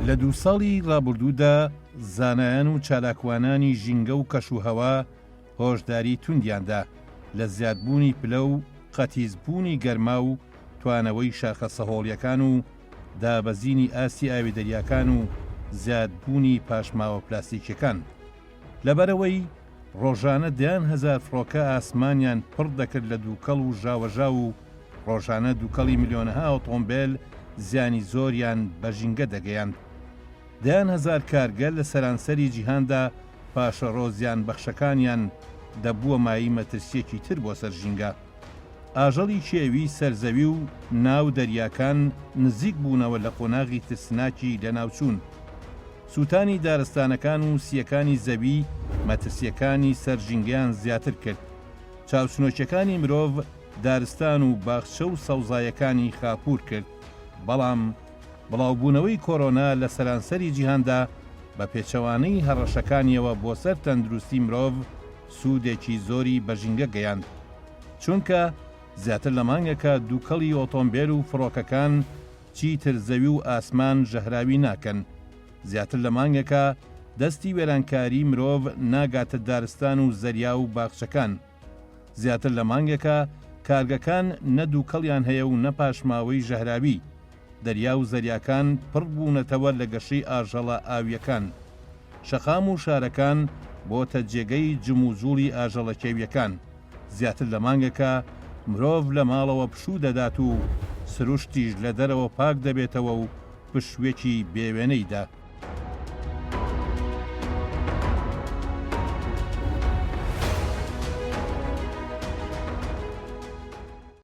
لە 2 ساڵی ڕابردوودا زانایان و چالاکوانانی ژینگە و کەشوهەوا هۆشداری توندیاندا لە زیادبوونی پلە و قەتیزبوونی گەرما و توانەوەی شاخە سەهۆڵیەکان و دابەزینی ئاسی ئاوی دەریاکان و زیادبوونی پاشماوە پلاستیکیەکان. لەبەرەوەی ڕۆژانە دەیان هەزار فڕۆکە ئاسمانیان پڕ دەکرد لە دووکەڵ و ژاوەژاو و ڕۆژانە دووکەڵی میلیۆنەها ئۆتۆمبیل زیانی زۆریان بە ژینگە دەگەیاند. دەیان هەزار کارگەر لە سەرانسەری جیهاندا پاشە ڕۆزیان بەخشەکانیان دەبووە مایی مەترسیەکی تر بۆ سەر ژینگە. ئاژەڵی کێوی سەرزەوی و ناو دەریاکان نزیک بوونەوە لە قۆناغی ترسناکی لەناوچوون. سووتانی دارستانەکان و سیەکانی زەوی مەترسیەکانی سەر ژینگەیان زیاتر کرد. چاوچنۆکیەکانی مرۆڤ دارستان و باخچە و سەوزایەکانی خاپور کرد. بەڵام بڵاوبوونەوەی کۆرۆنا لە سەرانسەری جیهاندا بە پێچەوانەی هەڕەشەکانیەوە بۆ سەر تەندروستی مرۆڤ سوودێکی زۆری بە ژینگە گەیاند. چونکە زیاتر لە مانگەکە دووکەڵی ئۆتۆمبیل و فڕۆکەکان چیتر زەوی و ئاسمان ژەهراوی ناکەن. زیاتر لە مانگەکە دەستی وێرانکاری مرۆڤ ناگاتە دارستان و زەریا و باخچەکان. زیاتر لە مانگەکە کارگەکان نە دووکەڵیان هەیە و نەپاشماوەی ژەهراوی. دەریا و زەریاکان پڕ بوونەتەوە لە گەشەی ئاژەڵە ئاویەکان. شەقام و شارەکان بۆتە جێگەی جم و جوڵی ئاژەڵە کێویەکان. زیاتر لە مانگەکە مرۆڤ لە ماڵەوە پشوو دەدات و سروشتیش لە دەرەوە پاک دەبێتەوە و پشوێکی بێوێنەیدا.